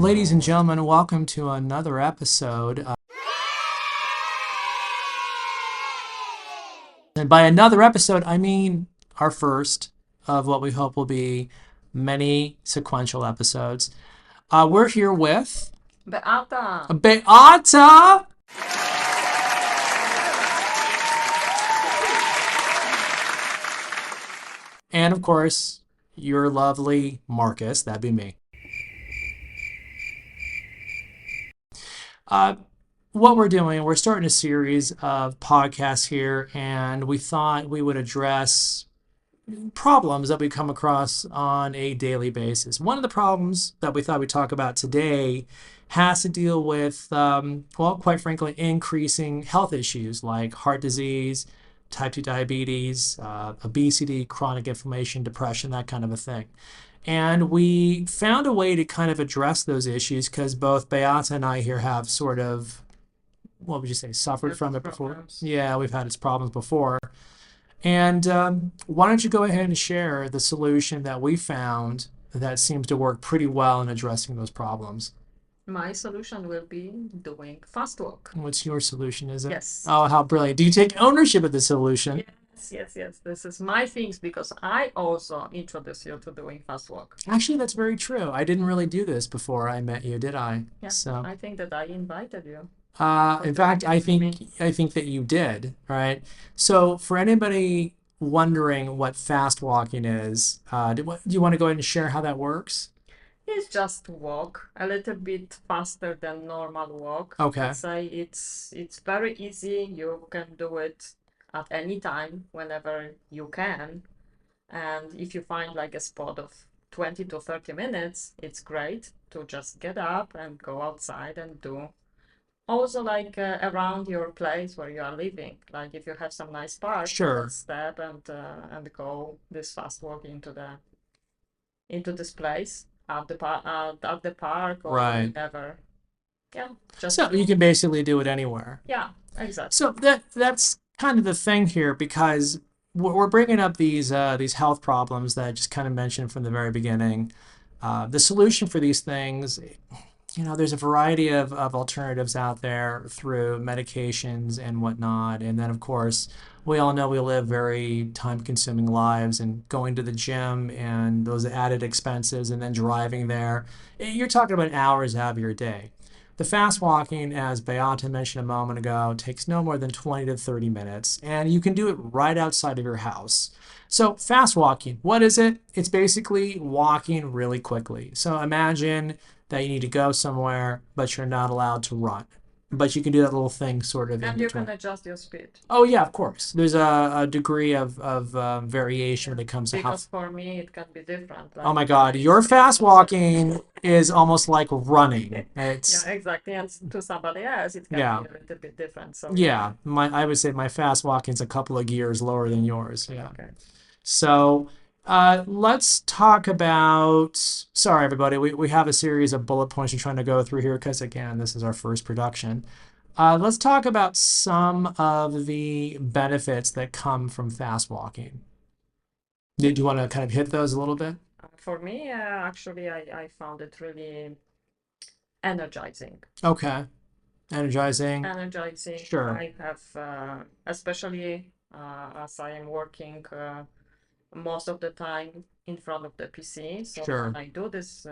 Ladies and gentlemen, welcome to another episode. And by another episode, I mean our first of what we hope will be many sequential episodes. We're here with Beata. Beata and, of course, your lovely Marcus. That'd be me. Uh, what we're doing, we're starting a series of podcasts here, and we thought we would address problems that we come across on a daily basis. One of the problems that we thought we'd talk about today has to deal with, well, quite frankly, increasing health issues like heart disease, type 2 diabetes, obesity, chronic inflammation, depression, that kind of a thing. And we found a way to kind of address those issues because both Beata and I here have sort of, what would you say, suffered from it before? Problems. Yeah, we've had its problems before. And why don't you go ahead and share the solution that we found that seems to work pretty well in addressing those problems? My solution will be doing fast walk. What's your solution, is it? Yes. Oh, how brilliant. Do you take ownership of the solution? Yes. This is my things because I also introduced you to doing fast walk. Actually, that's very true. I didn't really do this before I met you, did I? Yeah. So, I think that I invited you. in fact, I think that you did, right? So, for anybody wondering what fast walking is, do you want to go ahead and share how that works? It's just walk a little bit faster than normal walk. Okay. Let's say it's very easy. You can do it at any time, whenever you can. And if you find like a spot of 20 to 30 minutes, it's great to just get up and go outside and do. Also, like around your place where you are living, like if you have some nice park, Sure. let's step and go this fast walk into this place at the park or Right. whenever. Yeah, just So you can basically do it anywhere. yeah, exactly. So that's kind of the thing here because we're bringing up these health problems that I just kind of mentioned from the very beginning. The solution for these things, there's a variety of alternatives out there through medications and whatnot. And then, of course, we all know we live very time-consuming lives, and going to the gym and those added expenses and then driving there. You're talking about hours out of your day. The fast walking, as Beata mentioned a moment ago, takes no more than 20 to 30 minutes, and you can do it right outside of your house. So, fast walking, what is it? It's basically walking really quickly. So, imagine that you need to go somewhere, but you're not allowed to run. But you can do that little thing sort of in And you can between. adjust your speed. Oh, yeah, of course. There's a degree of variation when it comes to how. Because for me, it can be different. Oh my Like, God, your fast walking is almost like running. It's. yeah, exactly. And to somebody else, it can Yeah. be a little bit different. So Yeah, I would say my fast walking's a couple of gears lower than yours. Yeah. okay. So let's talk about. Sorry, everybody. We have a series of bullet points we're trying to go through here because, again, this is our first production. Let's talk about some of the benefits that come from fast walking. Did you want to kind of hit those a little bit? For me, actually, I found it really energizing. Okay. Energizing. Energizing. Sure. I have, especially as I am working most of the time in front of the PC. So Sure. when I do this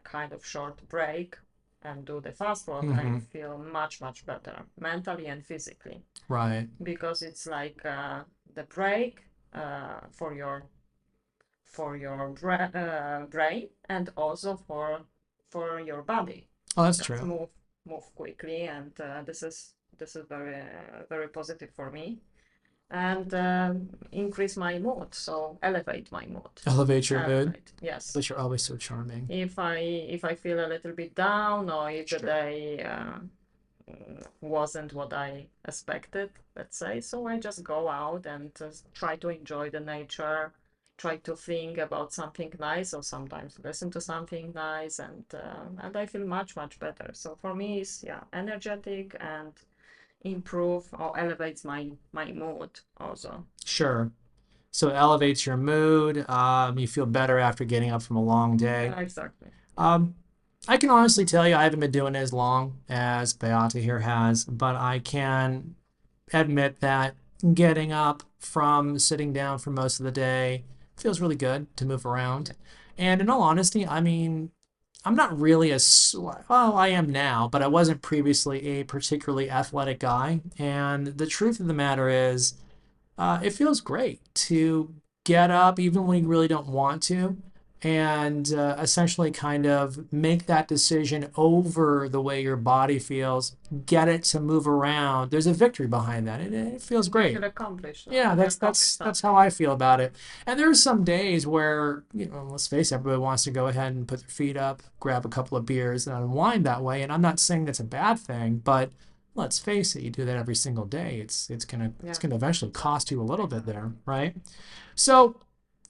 kind of short break and do the fast walk, I Mhm. feel much, much better mentally and physically Right. because it's like the break for your brain and also for your body. Oh, that's Just true. move quickly, and this is very very positive for me, and increase my mood, so elevate my mood. Elevate your mood. Elevate, yes. But you're always so charming. If I feel a little bit down or if the Sure. day wasn't what I expected, let's say, so I just go out and just try to enjoy the nature, try to think about something nice, or sometimes listen to something nice, and I feel much much better. So for me, it's yeah, energetic and improve or elevates my mood also. Sure. So it elevates your mood. You feel better after getting up from a long day. Yeah, exactly. Um, I can honestly tell you I haven't been doing it as long as Beata here has, but I can admit that getting up from sitting down for most of the day feels really good to move around. And in all honesty, I mean, I'm not really well, I am now, but I wasn't previously a particularly athletic guy. And the truth of the matter is, it feels great to get up even when you really don't want to and essentially kind of make that decision over the way your body feels, get it to move around. There's a victory behind that. It feels You great. accomplished Yeah, you accomplished that's something. how I feel about it. And there's some days where, let's face it, everybody wants to go ahead and put their feet up, grab a couple of beers, and unwind that way. And I'm not saying that's a bad thing, but let's face it, you do that every single day. It's Yeah, gonna eventually cost you a little bit exactly. there, right? So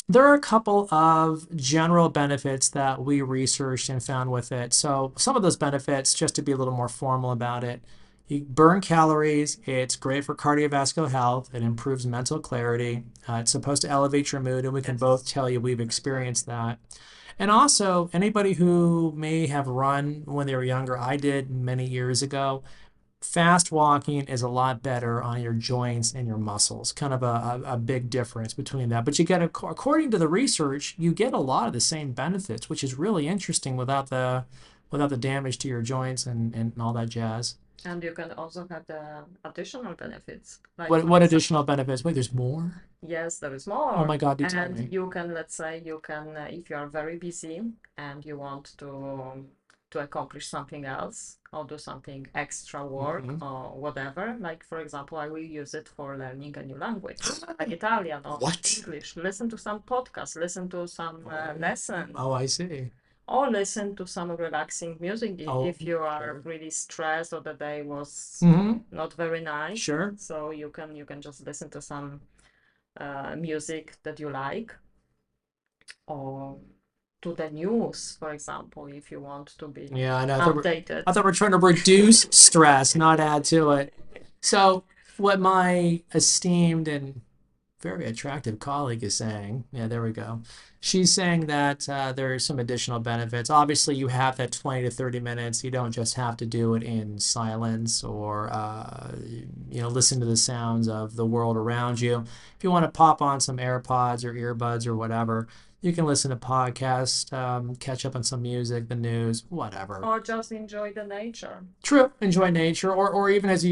there are a couple of general benefits that we researched and found with it. So some of those benefits, just to be a little more formal about it, you burn calories. It's great for cardiovascular health. It improves mental clarity. It's supposed to elevate your mood, and we can both Yes, tell you we've exactly. experienced that. And also, anybody who may have run when they were younger, I did many years ago. Fast walking is a lot better on your joints and your muscles. Kind of a big difference between that. But you get, according to the research, you get a lot of the same benefits, which is really interesting without the damage to your joints and all that jazz. And you can also have the additional benefits, like What for what additional example, benefits? Wait, there's more? yes, there is Oh more. my God, do tell And me. you can, let's say, you can, if you are very busy and you want to accomplish something else or do something extra work Hmm. or whatever. Like for example, I will use it for learning a new language, like Italian or What? English. Listen to some podcasts, listen to some lesson, Oh, I see. or listen to some relaxing music Oh, if you are sure. really stressed or the day was Hmm. not very nice. Sure. So you can just listen to some music that you like, or to the news, for example, if you want to be Yeah, I know. I updated. thought we're trying to reduce stress, not add to it. So, what my esteemed and very attractive colleague is saying, yeah, there we go. She's saying that there are some additional benefits. Obviously, you have that 20 to 30 minutes. You don't just have to do it in silence or, listen to the sounds of the world around you. If you want to pop on some AirPods or earbuds or whatever, you can listen to podcasts, catch up on some music, the news, whatever. Or just enjoy the nature. True, enjoy nature, or even as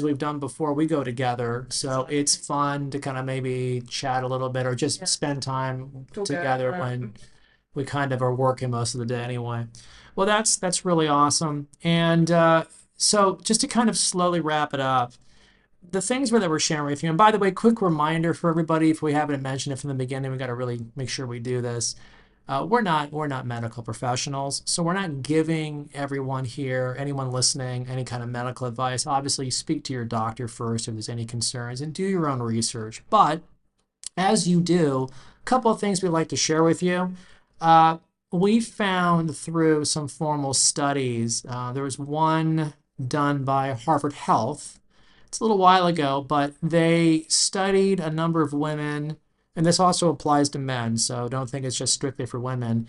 we've done before, we go together, so it's Exactly. fun to kind of maybe chat a little bit or just Yes. spend time together Together. when we kind of are working most of the day anyway. Well, that's really awesome. And so just to kind of slowly wrap it up, the things that we're sharing with you, and by the way, quick reminder for everybody, if we haven't mentioned it from the beginning, we got to really make sure we do this. We're not medical professionals, so we're not giving everyone here, anyone listening, any kind of medical advice. Obviously, speak to your doctor first if there's any concerns, and do your own research. But as you do, a couple of things we'd like to share with you. Uh, we found through some formal studies, there was one done by Harvard Health. It's a little while ago, but they studied a number of women, and this also applies to men, so don't think it's just strictly for women.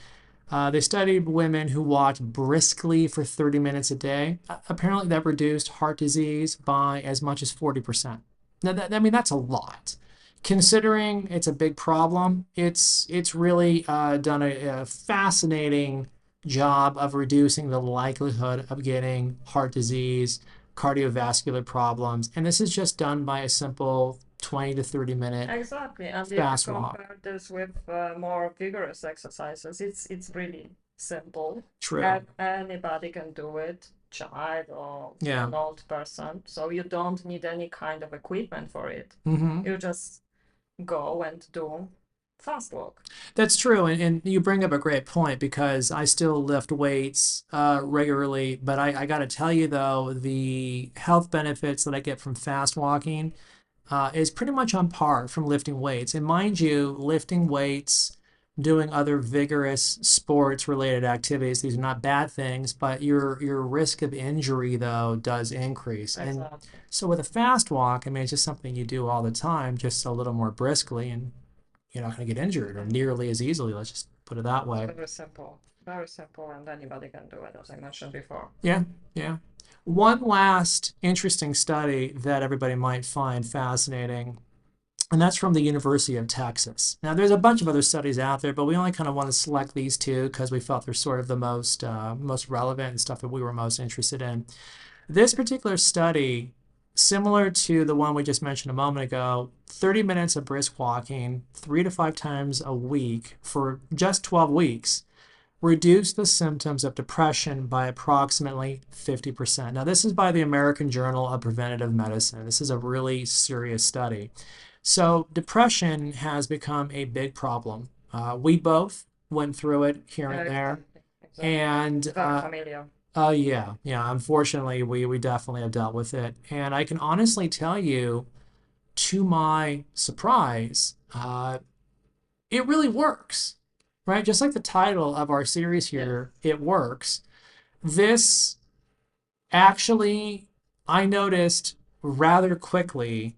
They studied women who walked briskly for 30 minutes a day. Apparently, that reduced heart disease by as much as 40%. Now, I mean, that's a lot. Considering it's a big problem, it's really done a fascinating job of reducing the likelihood of getting heart disease, cardiovascular problems, and this is just done by a simple 20 to 30-minute Exactly. And if you fast walk. compare this with more vigorous exercises, it's really simple. True. And anybody can do it, child or Yeah. an old person. So you don't need any kind of equipment for it. Hmm. You just go and do fast walk. That's true, and you bring up a great point because I still lift weights regularly, but I got to tell you though, the health benefits that I get from fast walking is pretty much on par from lifting weights. And mind you, lifting weights, doing other vigorous sports related activities, these are not bad things, but your risk of injury though does increase. And Exactly. so with a fast walk, I mean, it's just something you do all the time, just a little more briskly, and you're not going to get injured or nearly as easily. Let's just put it that way. Very simple. Very simple, and anybody can do it, as I mentioned before. Yeah, yeah. One last interesting study that everybody might find fascinating, and that's from the University of Texas. Now, there's a bunch of other studies out there, but we only kind of want to select these two because we felt they're sort of the most relevant and stuff that we were most interested in. This particular study, similar to the one we just mentioned a moment ago, 30 minutes of brisk walking 3 to 5 times a week for just 12 weeks reduced the symptoms of depression by approximately 50%. Now, this is by the American Journal of Preventive Medicine. This is a really serious study. So, depression has become a big problem. We both went through it here and there. Exactly. And Very familiar. yeah, yeah. Unfortunately, we definitely have dealt with it. And I can honestly tell you, to my surprise, it really works, right? Just like the title of our series here, it works. This actually, I noticed rather quickly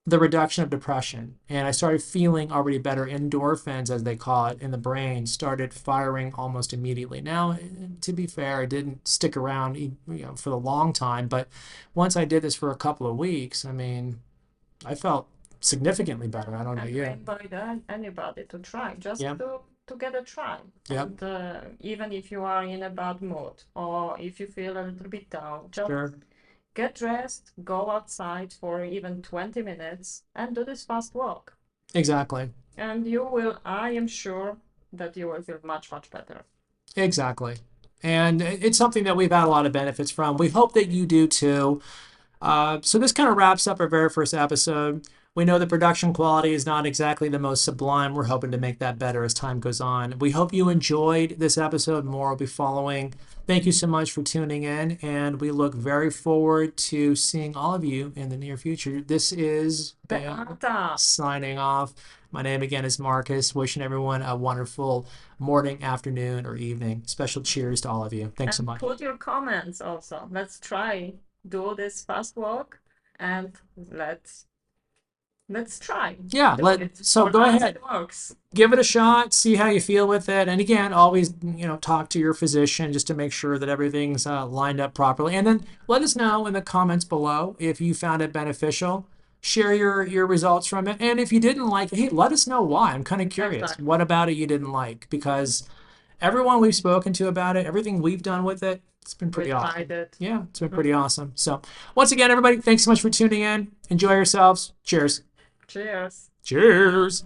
the reduction of depression. And I started feeling already better. Endorphins, as they call it, in the brain started firing almost immediately. Now, to be fair, it didn't stick around, for the long time. But once I did this for a couple of weeks, I mean, I felt significantly better. I don't know. And Yeah. I invite anybody to try, just Yeah. to get a try. Yep. And even if you are in a bad mood or if you feel a little bit down, just Sure. get dressed, go outside for even 20 minutes, and do this fast walk. Exactly. And I am sure that you will feel much, much better. Exactly. And it's something that we've had a lot of benefits from. We hope that you do too. So this kind of wraps up our very first episode. We know the production quality is not exactly the most sublime. We're hoping to make that better as time goes on. We hope you enjoyed this episode. More will be following. Thank you so much for tuning in, and we look very forward to seeing all of you in the near future. This is Beata. signing off. My name again is Marcus. Wishing everyone a wonderful morning, afternoon, or evening. Special cheers to all of you. Thanks so And much. put your comments also. Let's try do this fast walk and let's try. Yeah, do it. so For go us, ahead. it works. Give it a shot, see how you feel with it. And again, always, talk to your physician just to make sure that everything's lined up properly. And then let us know in the comments below if you found it beneficial. Share your results from it. And if you didn't like it, hey, let us know why. I'm kind of curious. Exactly. What about it you didn't like? Because everyone we've spoken to about it, everything we've done with it, it's been pretty We awesome. tried it. Yeah, it's been pretty awesome. So once again, everybody, thanks so much for tuning in. Enjoy yourselves. Cheers. Cheers. Cheers.